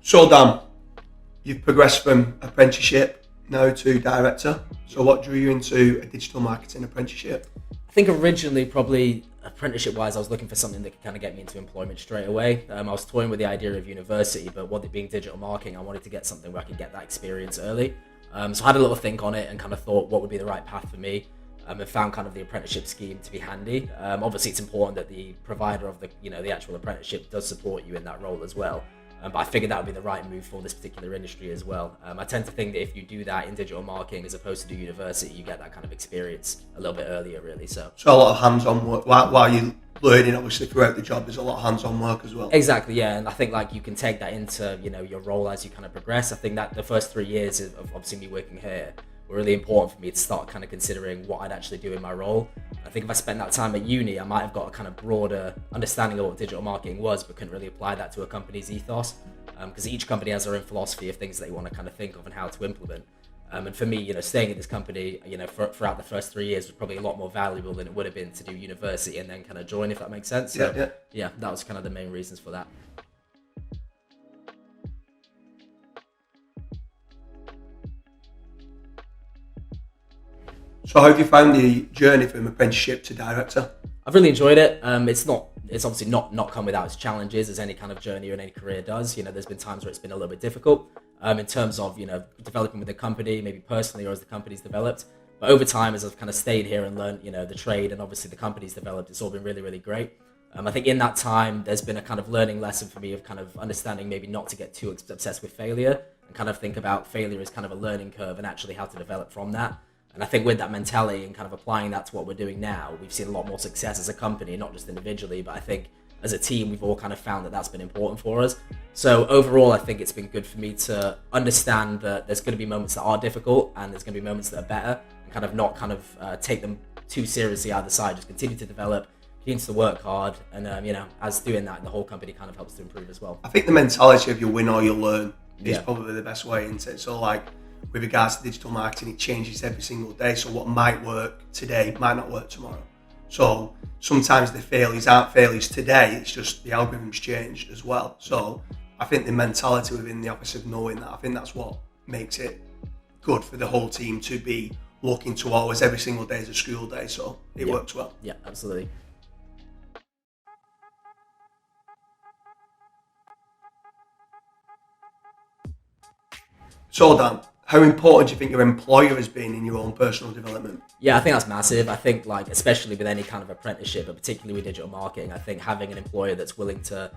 So Dan, you've progressed from apprenticeship now to director. So what drew you into a digital marketing apprenticeship? I think originally, probably apprenticeship-wise, I was looking for something that could kind of get me into employment straight away. I was toying with the idea of university, but with it being digital marketing, I wanted to get something where I could get that experience early. So I had a little think on it and kind of thought what would be the right path for me. And found kind of the apprenticeship scheme to be handy. Obviously, it's important that the provider of the actual apprenticeship does support you in that role as well. But I figured that would be the right move for this particular industry as well. I tend to think that if you do that in digital marketing as opposed to do university, you get that kind of experience a little bit earlier, really. So a lot of hands-on work while you're learning. Obviously, throughout the job, there's a lot of hands-on work as well. Exactly, yeah, and I think like you can take that into your role as you kind of progress. I think that the first 3 years of obviously me working here were really important for me to start kind of considering what I'd actually do in my role. I think if I spent that time at uni, I might have got a kind of broader understanding of what digital marketing was, but couldn't really apply that to a company's ethos, because each company has their own philosophy of things they want to kind of think of and how to implement. And for me, staying at this company, throughout the first 3 years was probably a lot more valuable than it would have been to do university and then kind of join, if that makes sense. So, yeah, that was kind of the main reasons for that. So how have you found the journey from apprenticeship to director? I've really enjoyed it. It's obviously not come without its challenges, as any kind of journey or any career does. There's been times where it's been a little bit difficult in terms of developing with the company, maybe personally or as the company's developed. But over time, as I've kind of stayed here and learned the trade and obviously the company's developed, it's all been really, really great. I think in that time, there's been a kind of learning lesson for me of kind of understanding maybe not to get too obsessed with failure and kind of think about failure as kind of a learning curve and actually how to develop from that. And I think with that mentality and kind of applying that to what we're doing now, we've seen a lot more success as a company, not just individually, but I think as a team, we've all kind of found that that's been important for us. So overall, I think it's been good for me to understand that there's going to be moments that are difficult and there's going to be moments that are better, and kind of not take them too seriously either side. Just continue to develop, continue to work hard, and as doing that, the whole company kind of helps to improve as well. I think the mentality of you win or you learn is probably the best way, isn't it? So like, with regards to digital marketing, it changes every single day. So what might work today might not work tomorrow. So sometimes the failures aren't failures today, it's just the algorithm's changed as well. So I think the mentality within the office of knowing that, I think that's what makes it good for the whole team to be looking to always every single day as a school day. So it works well. Yeah, absolutely. So Dan, how important do you think your employer has been in your own personal development? Yeah, I think that's massive. I think especially with any kind of apprenticeship, but particularly with digital marketing, I think having an employer that's willing to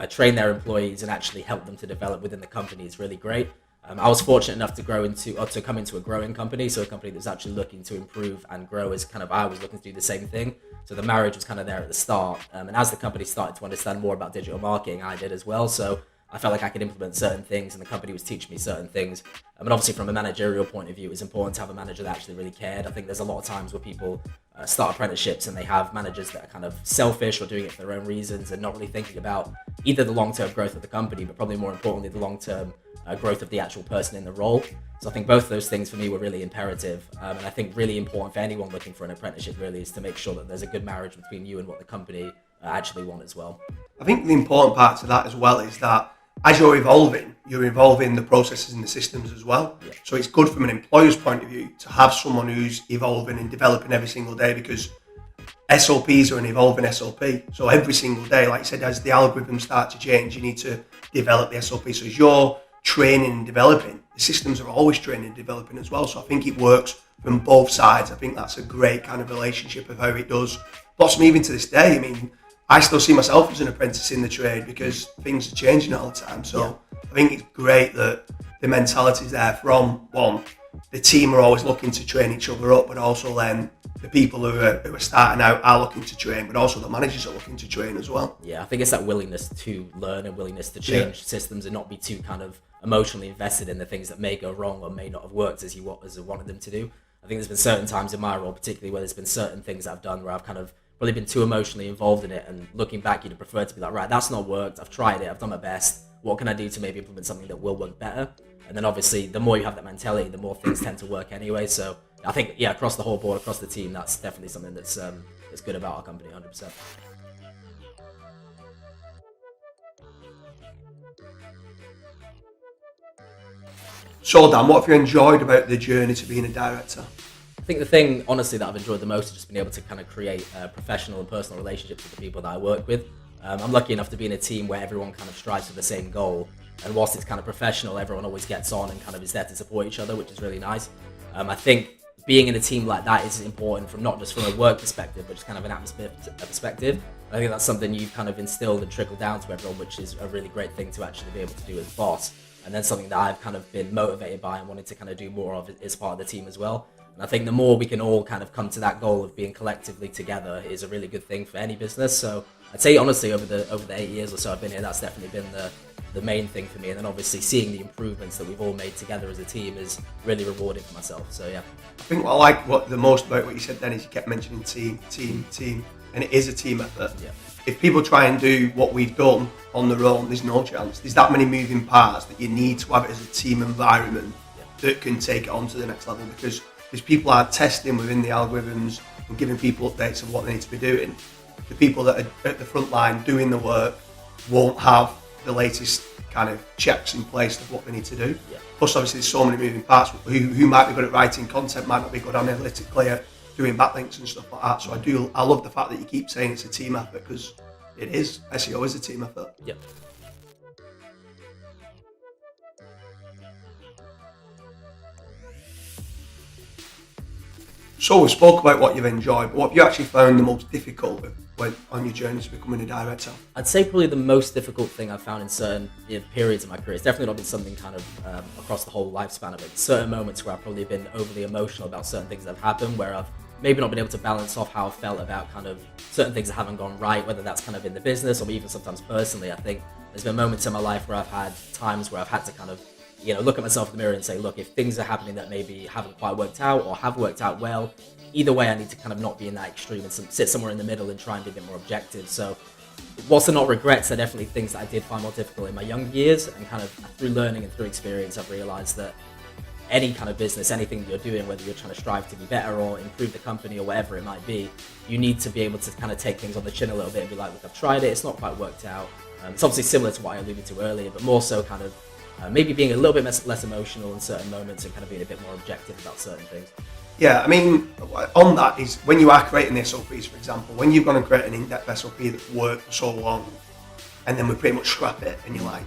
train their employees and actually help them to develop within the company is really great. I was fortunate enough to come into a growing company, so a company that's actually looking to improve and grow as kind of I was looking to do the same thing. So the marriage was kind of there at the start. And as the company started to understand more about digital marketing, I did as well. So I felt like I could implement certain things and the company was teaching me certain things. But obviously from a managerial point of view, it's important to have a manager that actually really cared. I think there's a lot of times where people start apprenticeships and they have managers that are kind of selfish or doing it for their own reasons and not really thinking about either the long-term growth of the company, but probably more importantly, the long-term growth of the actual person in the role. So I think both of those things for me were really imperative. And I think really important for anyone looking for an apprenticeship really is to make sure that there's a good marriage between you and what the company actually want as well. I think the important part to that as well is that as you're evolving the processes and the systems as well. Yeah. So it's good from an employer's point of view to have someone who's evolving and developing every single day, because SOPs are an evolving SOP. So every single day, like I said, as the algorithms start to change, you need to develop the SOP. So as you're training and developing, the systems are always training and developing as well. So I think it works from both sides. I think that's a great kind of relationship of how it does blossom even to this day. I mean, I still see myself as an apprentice in the trade because things are changing all the time. So I think it's great that the mentality is there from one. The team are always looking to train each other up, but also then the people who are starting out are looking to train, but also the managers are looking to train as well. Yeah, I think it's that willingness to learn and willingness to change systems and not be too kind of emotionally invested in the things that may go wrong or may not have worked as you wanted them to do. I think there's been certain times in my role, particularly where there's been certain things that I've done where I've kind of probably been too emotionally involved in it, and looking back, you'd prefer to be like, right, that's not worked, I've tried it, I've done my best, what can I do to maybe implement something that will work better? And then obviously the more you have that mentality, the more things tend to work anyway. So I think across the whole board, across the team, that's definitely something that's good about our company, 100%. So Dan, what have you enjoyed about the journey to being a director? I think the thing, honestly, that I've enjoyed the most is just being able to kind of create professional and personal relationships with the people that I work with. I'm lucky enough to be in a team where everyone kind of strives for the same goal. And whilst it's kind of professional, everyone always gets on and kind of is there to support each other, which is really nice. I think being in a team like that is important from not just from a work perspective, but just kind of an atmosphere perspective. I think that's something you've kind of instilled and trickled down to everyone, which is a really great thing to actually be able to do as boss. And then something that I've kind of been motivated by and wanted to kind of do more of as part of the team as well. And I think the more we can all kind of come to that goal of being collectively together is a really good thing for any business. So I'd say honestly over the 8 years or so I've been here, that's definitely been the main thing for me. And then obviously seeing the improvements that we've all made together as a team is really rewarding for myself. So yeah. I think what I like the most about what you said then is you kept mentioning team, and it is a team effort. Yeah. If people try and do what we've done on their own, there's no chance. There's that many moving parts that you need to have it as a team environment that can take it on to the next level, because people are testing within the algorithms and giving people updates of what they need to be doing. The people that are at the front line doing the work won't have the latest kind of checks in place of what they need to do. Yeah. Plus, obviously, there's so many moving parts. Who might be good at writing content, might not be good analytically at doing backlinks and stuff like that. So I love the fact that you keep saying it's a team effort, because it is. SEO is a team effort. Yeah. So we spoke about what you've enjoyed, but what have you actually found the most difficult when on your journey to becoming a director? I'd say probably the most difficult thing I've found in certain periods of my career, it's definitely not been something kind of across the whole lifespan of it. Certain moments where I've probably been overly emotional about certain things that have happened, where I've maybe not been able to balance off how I felt about kind of certain things that haven't gone right, whether that's kind of in the business or even sometimes personally. I think there's been moments in my life where I've had times where I've had to kind of, look at myself in the mirror and say, look, if things are happening that maybe haven't quite worked out or have worked out well, either way, I need to kind of not be in that extreme and sit somewhere in the middle and try and be a bit more objective. So whilst they're not regrets, they're definitely things that I did find more difficult in my younger years, and kind of through learning and through experience, I've realized that any kind of business, anything that you're doing, whether you're trying to strive to be better or improve the company or whatever it might be, you need to be able to kind of take things on the chin a little bit and be like, look, I've tried it, it's not quite worked out. It's obviously similar to what I alluded to earlier, but more so kind of maybe being a little bit less emotional in certain moments and kind of being a bit more objective about certain things. Yeah, I mean, on that is when you are creating the SOPs, for example, when you've gone and create an in-depth SOP that's worked for so long, and then we pretty much scrap it, and you're like,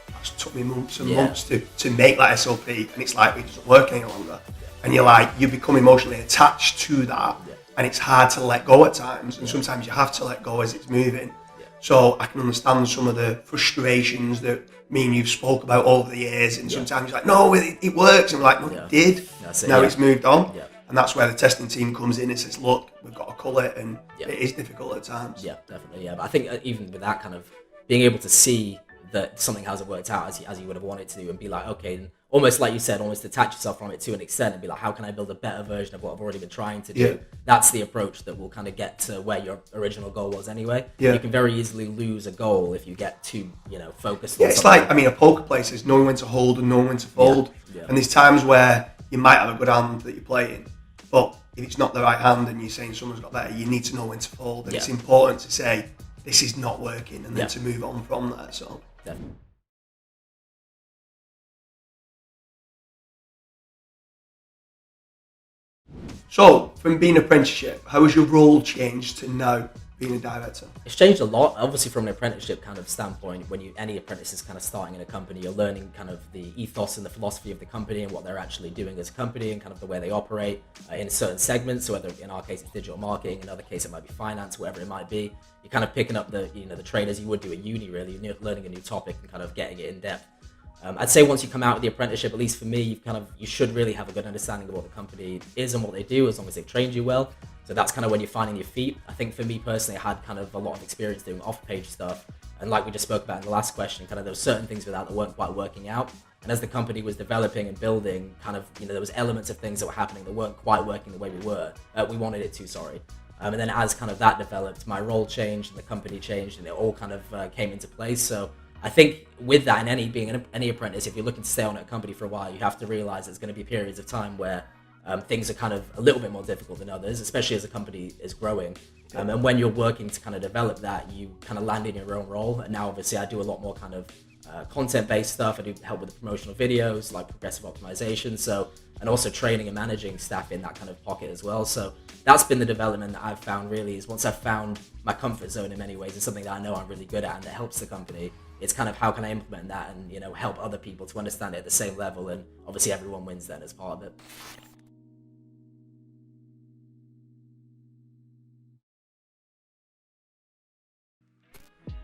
it took me months and months to make that SOP, and it's like, it doesn't work any longer. And you're like, you become emotionally attached to that, and it's hard to let go at times, and sometimes you have to let go as it's moving. So I can understand some of the frustrations that me and you've spoke about over the years, and sometimes you're like, no, it works, and we're like, no, it did. Now it's moved on. And that's where the testing team comes in and says, look, we've got to cull it, and it is difficult at times. Yeah, definitely, yeah. But I think even with that kind of being able to see that something hasn't worked out as you would have wanted to, and be like, okay, and almost like you said, almost detach yourself from it to an extent and be like, how can I build a better version of what I've already been trying to do? Yeah. That's the approach that will kind of get to where your original goal was anyway. Yeah. You can very easily lose a goal if you get too, focused on it's like, a poker player says, knowing when to hold and knowing when to fold. Yeah. And there's times where you might have a good hand that you're playing, but if it's not the right hand and you're saying someone's got better, you need to know when to fold. And it's important to say, this is not working, and then to move on from that. So definitely. So, from being apprenticeship, how has your role changed to now being a director? It's changed a lot. Obviously, from an apprenticeship kind of standpoint, when any apprentice is kind of starting in a company, you're learning kind of the ethos and the philosophy of the company and what they're actually doing as a company and kind of the way they operate in certain segments. So whether in our case it's digital marketing, in other case it might be finance, whatever it might be. You're kind of picking up the trade as you would do at uni, really. You're learning a new topic and kind of getting it in depth. I'd say once you come out with the apprenticeship, at least for me, you should really have a good understanding of what the company is and what they do, as long as they've trained you well. So that's kind of when you're finding your feet. I think for me personally, I had kind of a lot of experience doing off-page stuff. And like we just spoke about in the last question, kind of there were certain things with that weren't quite working out. And as the company was developing and building, kind of, there was elements of things that were happening that weren't quite working the way we wanted it to, sorry. And then as kind of that developed, my role changed and the company changed and it all kind of came into place. So I think with that, and being any apprentice, if you're looking to stay on at a company for a while, you have to realize there's going to be periods of time where things are kind of a little bit more difficult than others, especially as a company is growing. And when you're working to kind of develop that, you kind of land in your own role. And now, obviously, I do a lot more kind of content-based stuff. I do help with the promotional videos, like progressive optimization. So, and also training and managing staff in that kind of pocket as well. So that's been the development that I've found really is once I've found my comfort zone in many ways, it's something that I know I'm really good at and that helps the company. It's kind of how can I implement that and, you know, help other people to understand it at the same level. And obviously everyone wins then as part of it.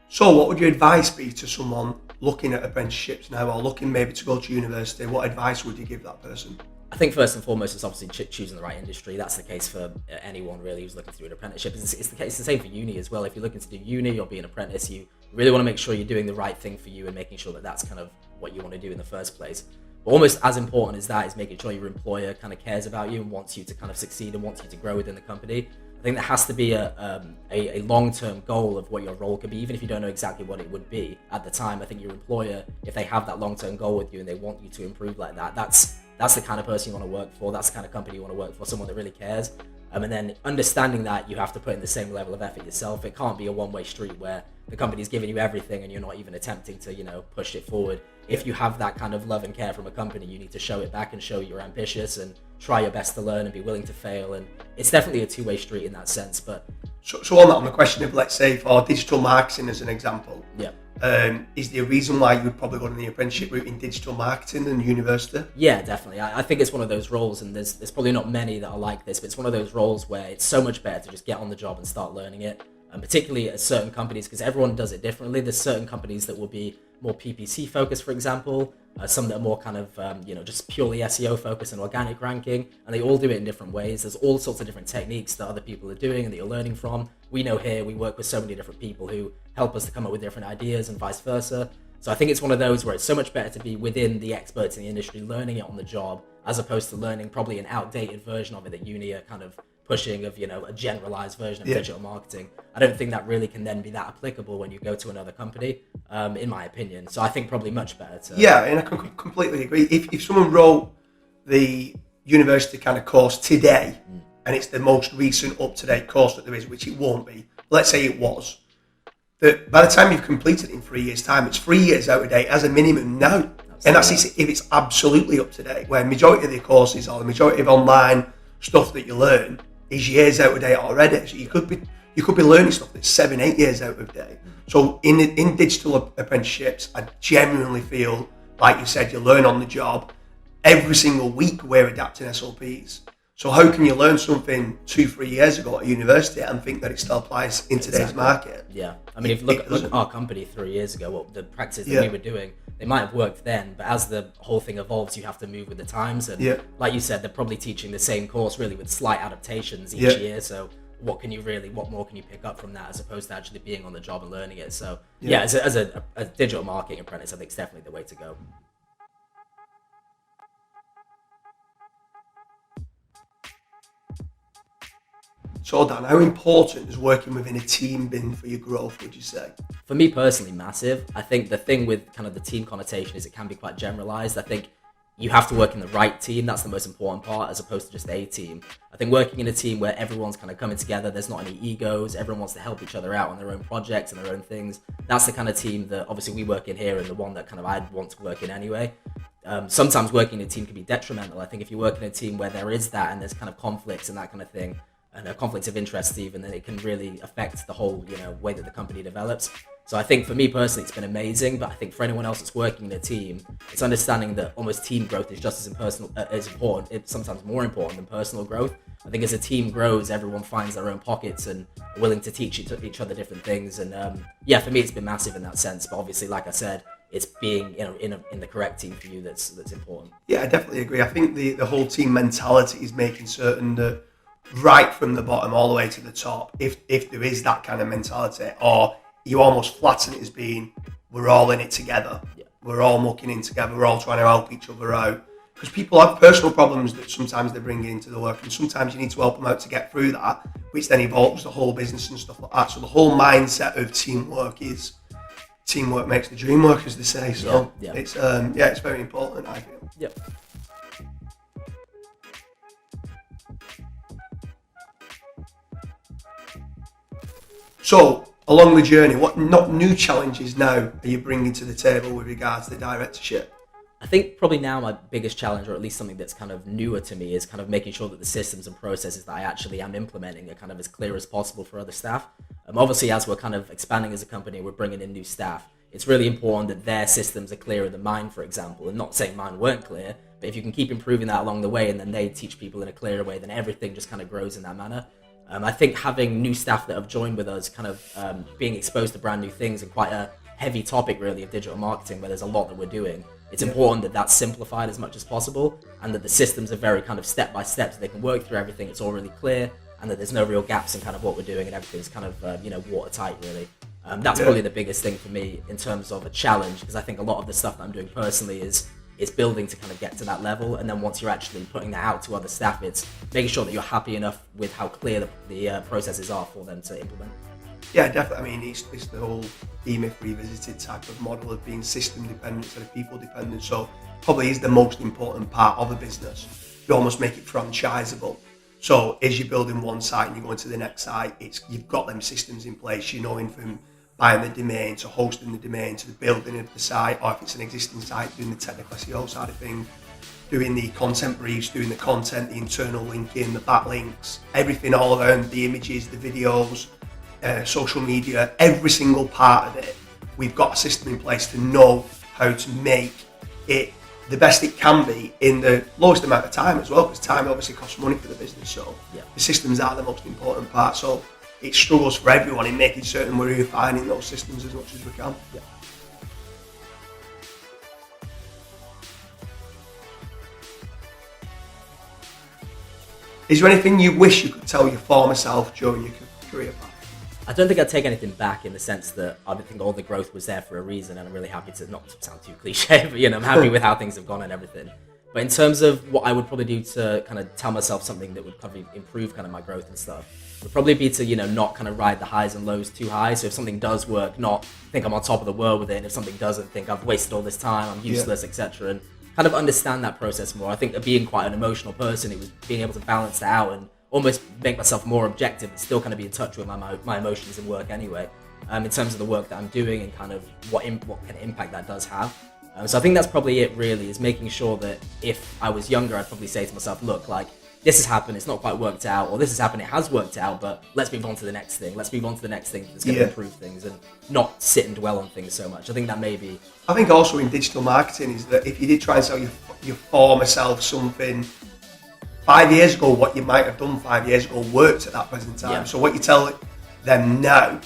So what would your advice be to someone looking at apprenticeships now or looking maybe to go to university? What advice would you give that person? I think first and foremost, it's obviously choosing the right industry. That's the case for anyone really who's looking to do an apprenticeship. It's the same for uni as well. If you're looking to do uni or be an apprentice, you really want to make sure you're doing the right thing for you and making sure that that's kind of what you want to do in the first place. But almost as important as that is making sure your employer kind of cares about you and wants you to kind of succeed and wants you to grow within the company. I think there has to be a long-term goal of what your role could be, even if you don't know exactly what it would be at the time. I think your employer, if they have that long-term goal with you and they want you to improve like that, that's the kind of person you want to work for. That's the kind of company you want to work for, someone that really cares. And then understanding that you have to put in the same level of effort yourself. It can't be a one-way street where the company's giving you everything and you're not even attempting to, you know, push it forward. If you have that kind of love and care from a company, you need to show it back and show you're ambitious and try your best to learn and be willing to fail. And it's definitely a two-way street in that sense. But so on that, on the question of, let's say, for digital marketing as an example, yeah. Is there a reason why you would probably go to the apprenticeship route in digital marketing and university? Yeah, definitely. I think it's one of those roles, and there's probably not many that are like this, but it's one of those roles where it's so much better to just get on the job and start learning it. And particularly at certain companies, because everyone does it differently. There's certain companies that will be more PPC focused, for example, some that are more kind of, just purely SEO focused and organic ranking, and they all do it in different ways. There's all sorts of different techniques that other people are doing and that you're learning from. We know here we work with so many different people who help us to come up with different ideas and vice versa. So I think it's one of those where it's so much better to be within the experts in the industry, learning it on the job, as opposed to learning probably an outdated version of it that uni are kind of pushing of, a generalized version of digital marketing. I don't think that really can then be that applicable when you go to another company, in my opinion. So I think probably much better to... Yeah, and I can completely agree. If someone wrote the university kind of course today, and it's the most recent up-to-date course that there is, which it won't be, let's say it was, that by the time you've completed it in 3 years' time, it's 3 years out of date as a minimum now. Absolutely. And that's if it's absolutely up to date, where majority of the courses or the majority of online stuff that you learn is years out of date already. So you could be learning stuff that's 7-8 years out of date. So in digital apprenticeships, I genuinely feel, like you said, you learn on the job. Every single week we're adapting SOPs. So how can you learn something 2-3 years ago at university and think that it still applies in today's market? Yeah, I mean, if you look at our company 3 years ago, what the practices that we were doing, they might have worked then, but as the whole thing evolves, you have to move with the times. And like you said, they're probably teaching the same course really with slight adaptations each year. So what more can you pick up from that as opposed to actually being on the job and learning it? So as a digital marketing apprentice, I think it's definitely the way to go. So Dan, how important is working within a team been for your growth, would you say? For me personally, massive. I think the thing with kind of the team connotation is it can be quite generalized. I think you have to work in the right team. That's the most important part, as opposed to just a team. I think working in a team where everyone's kind of coming together, there's not any egos, everyone wants to help each other out on their own projects and their own things. That's the kind of team that obviously we work in here, and the one that kind of I'd want to work in anyway. Sometimes working in a team can be detrimental. I think if you work in a team where there is that and there's kind of conflicts and that kind of thing, and a conflict of interest even, then it can really affect the whole, way that the company develops. So I think for me personally, it's been amazing, but I think for anyone else that's working in a team, it's understanding that almost team growth is just as important, it's sometimes more important than personal growth. I think as a team grows, everyone finds their own pockets and are willing to teach each other different things. And for me, it's been massive in that sense. But obviously, like I said, it's being in the correct team for you that's important. Yeah, I definitely agree. I think the whole team mentality is making certain that right from the bottom all the way to the top, if there is that kind of mentality, or you almost flatten it as being, we're all in it together, we're all mucking in together, we're all trying to help each other out, because people have personal problems that sometimes they bring into the work, and sometimes you need to help them out to get through that, which then evolves the whole business and stuff like that. So the whole mindset of teamwork makes the dream work, as they say. So it's very important, I feel. Yep. So along the journey, what not new challenges now are you bringing to the table with regards to directorship? I think probably now my biggest challenge, or at least something that's kind of newer to me, is kind of making sure that the systems and processes that I actually am implementing are kind of as clear as possible for other staff. Obviously, as we're kind of expanding as a company, we're bringing in new staff. It's really important that their systems are clearer than mine, for example, and not saying mine weren't clear, but if you can keep improving that along the way and then they teach people in a clearer way, then everything just kind of grows in that manner. I think having new staff that have joined with us, kind of being exposed to brand new things and quite a heavy topic really of digital marketing where there's a lot that we're doing, it's important that that's simplified as much as possible and that the systems are very kind of step by step so they can work through everything. It's all really clear and that there's no real gaps in kind of what we're doing and everything's kind of, watertight really. That's probably the biggest thing for me in terms of a challenge, because I think a lot of the stuff that I'm doing personally is building to kind of get to that level, and then once you're actually putting that out to other staff, it's making sure that you're happy enough with how clear the processes are for them to implement. Yeah, definitely. I mean, it's the whole E-Myth revisited type of model of being system dependent instead of people dependent. So probably is the most important part of a business. You almost make it franchisable. So as you're building one site and you're going to the next site, you've got them systems in place. You know, from buying the domain to hosting the domain to the building of the site, or if it's an existing site, doing the technical SEO side of things, doing the content briefs, doing the content, the internal linking, the backlinks, everything all around the images, the videos, social media, every single part of it. We've got a system in place to know how to make it the best it can be in the lowest amount of time as well, because time obviously costs money for the business. So the systems are the most important part. So it struggles for everyone in making certain we're refining those systems as much as we can. Yeah. Is there anything you wish you could tell your former self during your career path? I don't think I'd take anything back in the sense that I think all the growth was there for a reason, and I'm really happy to, not to sound too cliche, but I'm happy with how things have gone and everything. But in terms of what I would probably do to kind of tell myself something that would probably improve kind of my growth and stuff, would probably be to, not kind of ride the highs and lows too high. So if something does work, not think I'm on top of the world with it, and if something doesn't, think I've wasted all this time, I'm useless, etc. And kind of understand that process more. I think being quite an emotional person, it was being able to balance that out and almost make myself more objective and still kind of be in touch with my emotions in work anyway, in terms of the work that I'm doing and kind of what kind of impact that does have. So I think that's probably it really, is making sure that if I was younger, I'd probably say to myself, look, like, this has happened, it's not quite worked out, or this has happened, it has worked out, but let's move on to the next thing. Let's move on to the next thing that's going to improve things and not sit and dwell on things so much. I think that may be... I think also in digital marketing is that if you did try and sell your former self something 5 years ago, what you might have done 5 years ago worked at that present time. Yeah. So what you tell them now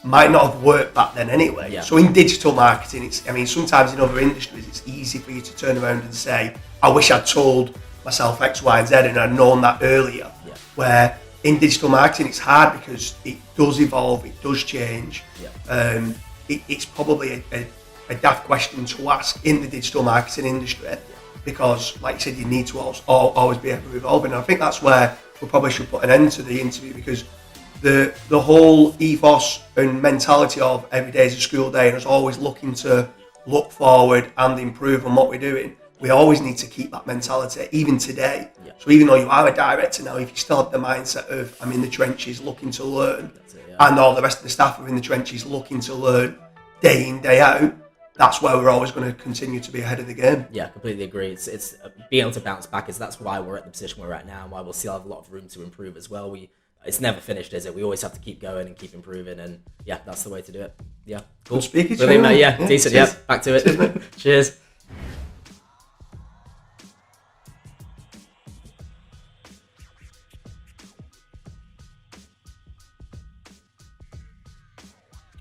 might not have worked back then anyway. Yeah. So in digital marketing, sometimes in other industries, it's easy for you to turn around and say, I wish I'd told myself X, Y, and Z and I'd known that earlier. Yeah. Where in digital marketing, it's hard because it does evolve, it does change. Yeah. It's probably a daft question to ask in the digital marketing industry. Because, like you said, you need to always be ever evolving. And I think that's where we probably should put an end to the interview, because the whole ethos and mentality of every day is a school day and us always looking to look forward and improve on what we're doing, we always need to keep that mentality, even today. Yeah. So even though you are a director now, if you still have the mindset of I'm in the trenches looking to learn, and all the rest of the staff are in the trenches looking to learn day in, day out, that's where we're always going to continue to be ahead of the game. Yeah, completely agree. It's being able to bounce back, that's why we're at the position we're at now, and why we'll still have a lot of room to improve as well. It's never finished, is it? We always have to keep going and keep improving, and yeah, that's the way to do it. Yeah, cool. Good speaking. Brilliant, mate. Yeah, decent. Cheers. Yeah, back to it. Cheers.